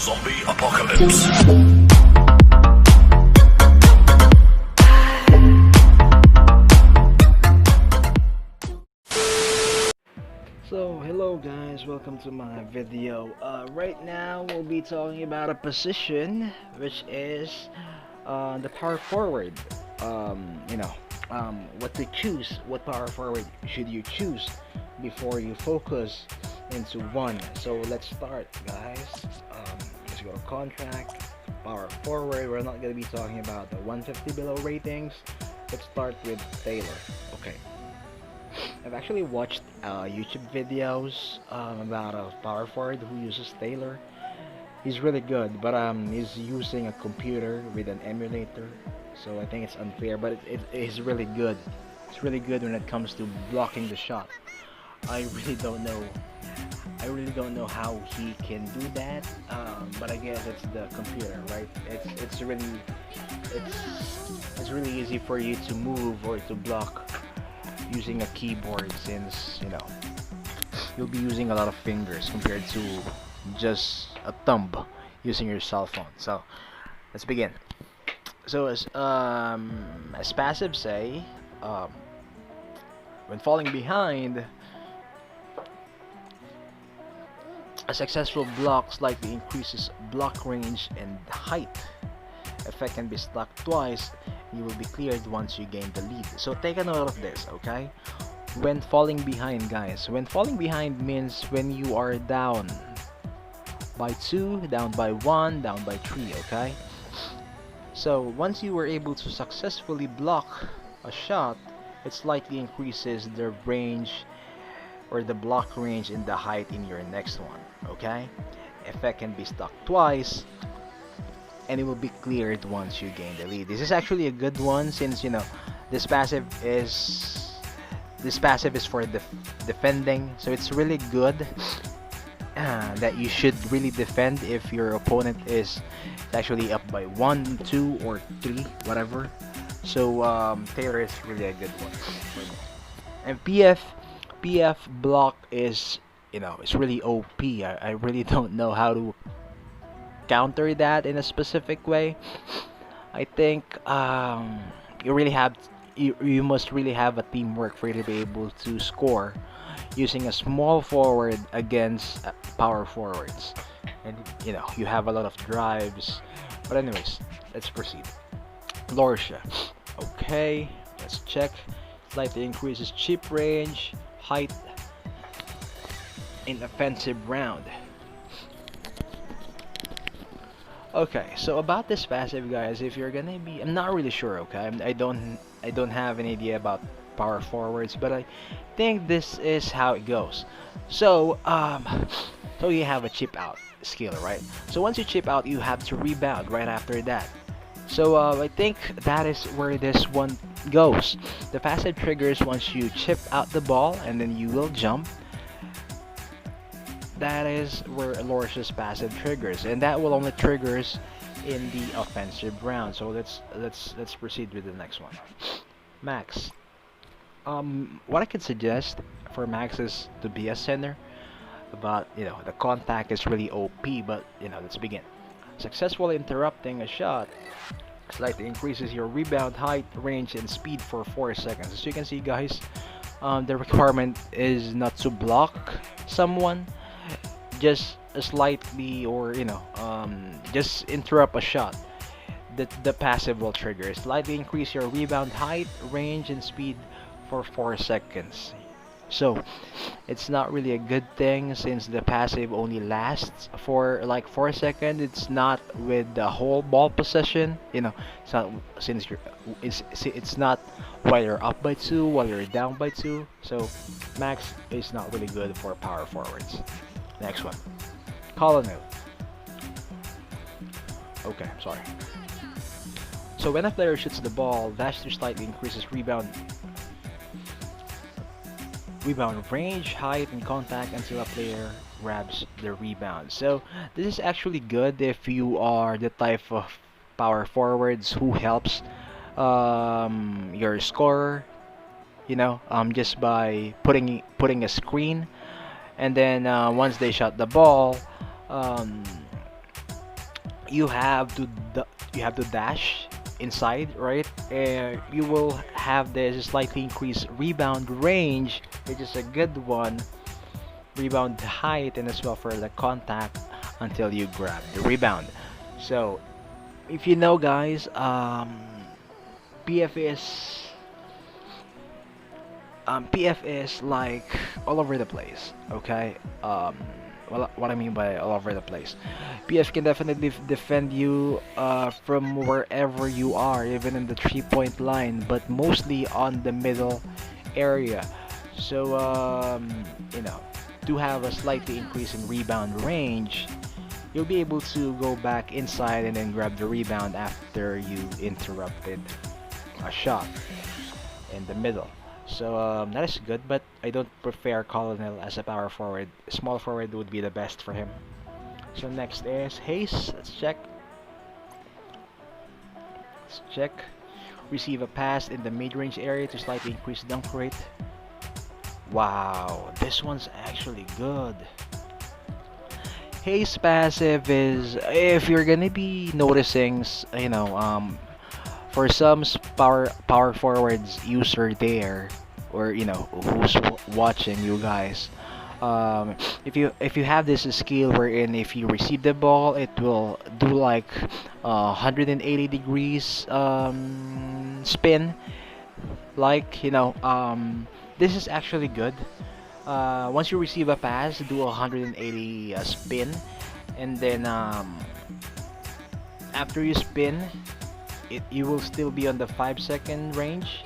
Zombie apocalypse. So hello guys, welcome to my video. Right now we'll be talking about a position which is the power forward. What to choose, what power forward should you choose before you focus into one. So let's start guys. Let's go to contract, power forward. We're not going to be talking about the 150 below ratings. Let's start with Taylor. Okay. I've actually watched YouTube videos about a power forward who uses Taylor. He's really good, but he's using a computer with an emulator, so I think it's unfair. But it is really good. It's really good when it comes to blocking the shot. I really don't know. I really don't know how he can do that. But I guess it's the computer, right? It's really easy for you to move or to block using a keyboard, since you'll be using a lot of fingers compared to just a thumb using your cell phone. So let's begin. So as passive say, when falling behind, a successful block slightly increases block range and height. Effect can be stuck twice. You will be cleared once you gain the lead. So take a note of this, okay? When falling behind, guys. When falling behind means when you are down by 2, down by 1, down by 3, okay? So once you were able to successfully block a shot, it slightly increases the range or the block range and the height in your next one, okay? Effect can be stuck twice, and it will be cleared once you gain the lead. This is actually a good one, since this passive is for defending, so it's really good that you should really defend if your opponent is actually up by 1, 2, or 3, whatever. So Taylor is really a good one. And PF block is it's really OP. I really don't know how to counter that in a specific way. I think you must really have a teamwork for you to be able to score using a small forward against power forwards, and you have a lot of drives. But anyways, let's proceed. Lorisha. Okay, let's check. Slightly increases chip range, height in offensive round. Okay, so about this passive, guys, if you're gonna be, I'm not really sure, okay? I don't have an idea about power forwards, but I think this is how it goes. So so you have a chip out skill, right? So once you chip out, you have to rebound right after that. So I think that is where this one goes. The passive triggers once you chip out the ball, and then you will jump. That is where Lorisha's passive triggers, and that will only triggers in the offensive round. So let's proceed with the next one. Max. What I could suggest for Max is to be a center, but the contact is really OP. But let's begin. Successfully interrupting a shot slightly increases your rebound height, range, and speed for 4 seconds. As you can see, guys, the requirement is not to block someone, just slightly, or just interrupt a shot. The passive will trigger. Slightly increase your rebound height, range, and speed for 4 seconds. So it's not really a good thing, since the passive only lasts for like 4 seconds. It's not with the whole ball possession. It's not, since it's not while you're up by 2, while you're down by 2. So Max is not really good for power forwards. Next one, Colonel. Okay, sorry. So when a player shoots the ball, dash to slightly increases rebound range, height, and contact until a player grabs the rebound. So this is actually good if you are the type of power forwards who helps your scorer, just by putting a screen, and then once they shot the ball, you have to you have to dash inside, right? You will have this slightly increased rebound range, which is a good one, rebound height, and as well for the contact until you grab the rebound. So if you know, guys, PF is PF is like all over the place. Okay. Well, what I mean by all over the place, PF can definitely defend you from wherever you are, even in the 3-point line, but mostly on the middle area. So you know, to have a slightly increase in rebound range, you'll be able to go back inside and then grab the rebound after you interrupted a shot in the middle. So that is good, but I don't prefer Colonel as a power forward. Small forward would be the best for him. So next is Haze. Let's check. Let's check. Receive a pass in the mid-range area to slightly increase dunk rate. Wow, this one's actually good. Haze passive is, if you're gonna be noticing, you know, for some power forwards user there, or you know who's watching you guys, if you have this skill wherein if you receive the ball, it will do like 180 degrees spin, like you know, this is actually good. Once you receive a pass, do a 180 spin, and then after you spin, you will still be on the 5-second range.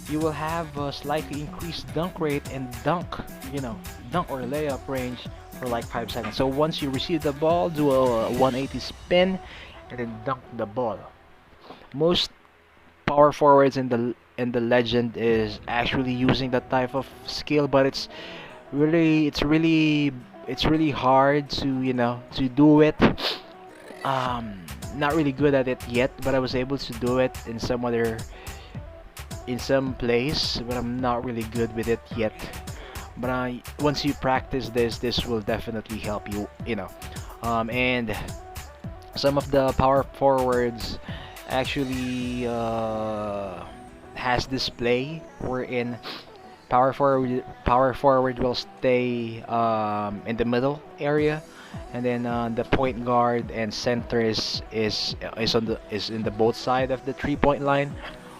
You will have a slightly increased dunk rate and dunk, you know, dunk or layup range for like 5 seconds. So once you receive the ball, do a 180 spin and then dunk the ball. Most power forwards in the legend is actually using that type of skill, but it's really hard to, you know, to do it. Not really good at it yet, but I was able to do it in some place, but I'm not really good with it yet. But once you practice this will definitely help you, you know. And some of the power forwards actually has display wherein power forward will stay in the middle area, and then the point guard and center is in the both side of the 3-point line.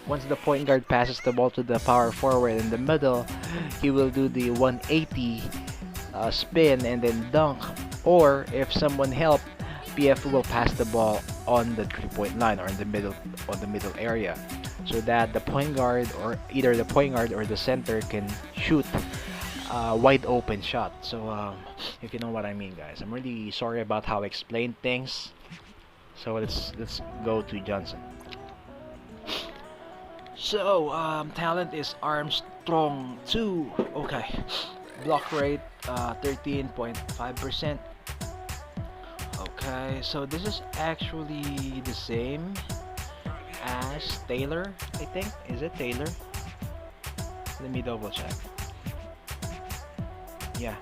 Once the point guard passes the ball to the power forward in the middle, he will do the 180 spin and then dunk. Or if someone help, PF will pass the ball on the 3-point line or in the middle, on the middle area, so that the point guard, or either the point guard or the center, can shoot a wide open shot. So if you know what I mean, guys. I'm really sorry about how I explained things. So let's go to Johnson. So talent is Armstrong 2. Okay, block rate 13.5%. Okay, so this is actually the same as Taylor, I think. Is it Taylor? Let me double check. Yeah,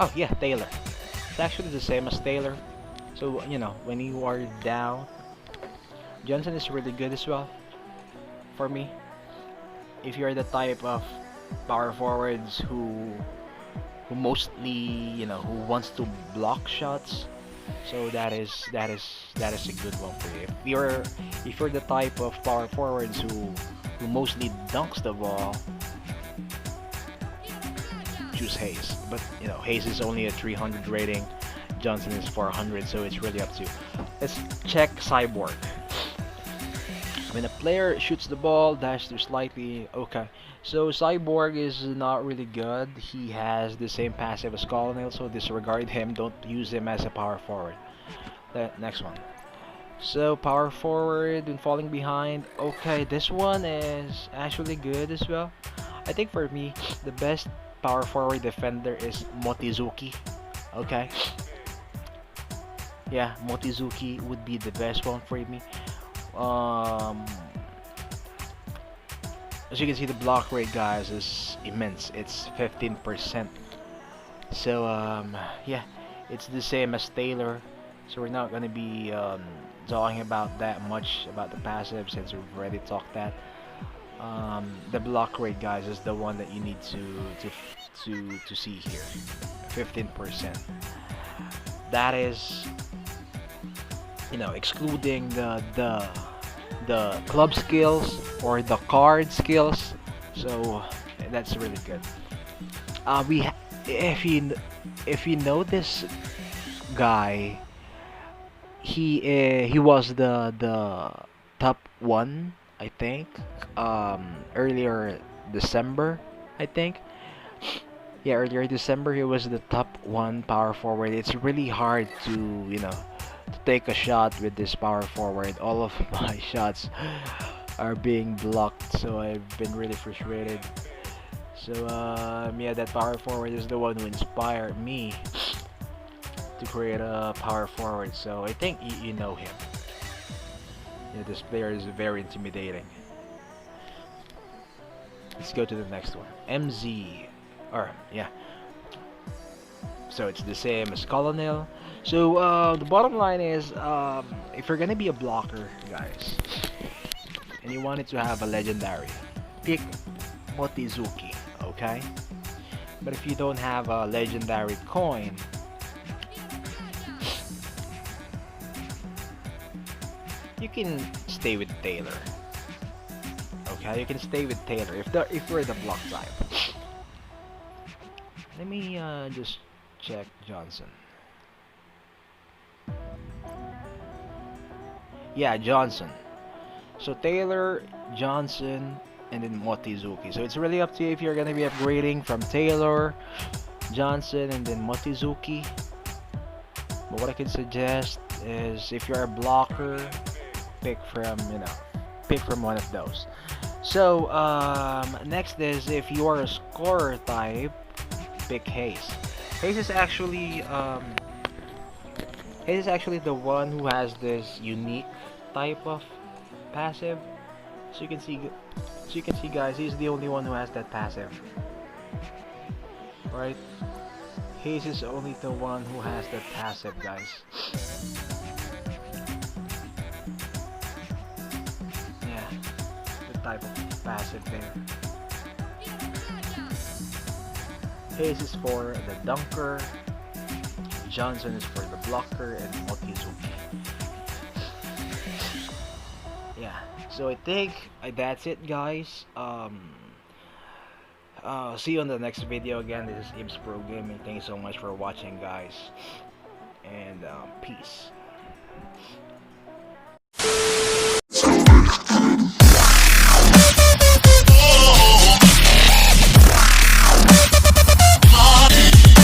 oh yeah, Taylor. It's actually the same as Taylor. So you know, when you are down, Johnson is really good as well for me. If you're the type of power forwards who mostly, you know, who wants to block shots, so that is a good one for you. If you're the type of power forwards who mostly dunks the ball, choose Haze. But you know, Haze is only a 300 rating, Johnson is 400, so it's really up to you. Let's check Cyborg. When a player shoots the ball, dash to slightly. Okay, so Cyborg is not really good. He has the same passive as Colonel, so disregard him. Don't use him as a power forward. The next one. So power forward when falling behind. Okay, this one is actually good as well. I think for me, the best power forward defender is Motizuki. Okay. Yeah, Motizuki would be the best one for me. As you can see, the block rate, guys, is immense. It's 15%. So yeah, it's the same as Taylor. So we're not gonna be talking about that much about the passive since we've already talked that. The block rate, guys, is the one that you need to see here. 15%. That is, excluding the club skills or the card skills. So that's really good. If you know this guy, he was the top one, I think. Earlier December, I think. Yeah, earlier December he was the top one power forward. It's really hard to take a shot with this power forward. All of my shots are being blocked, so I've been really frustrated. So yeah, that power forward is the one who inspired me to create a power forward. So I think you know him. Yeah, this player is very intimidating. Let's go to the next one. MZ, or yeah. So it's the same as Colonel. So the bottom line is, if you're gonna be a blocker, guys, and you wanted to have a legendary, pick Motizuki, okay? But if you don't have a legendary coin, you can stay with Taylor. Okay, you can stay with Taylor if you're the block type. Let me just check Johnson. Yeah, Johnson. So Taylor, Johnson, and then Motizuki. So it's really up to you if you're gonna be upgrading from Taylor, Johnson, and then Motizuki. But what I can suggest is if you're a blocker, pick from one of those. So next is if you are a scorer type, pick Haze. Haze is actually the one who has this unique type of passive. So you can see, guys, he's the only one who has that passive. Right? Haze is only the one who has that passive, guys. Yeah, the type of passive there. Haze is for the dunker, Johnson is for the blocker, and Motizuki. Yeah, so I think that's it, guys. See you on the next video. Again, this is Ibs Pro Gaming. Thank you so much for watching, guys, and peace.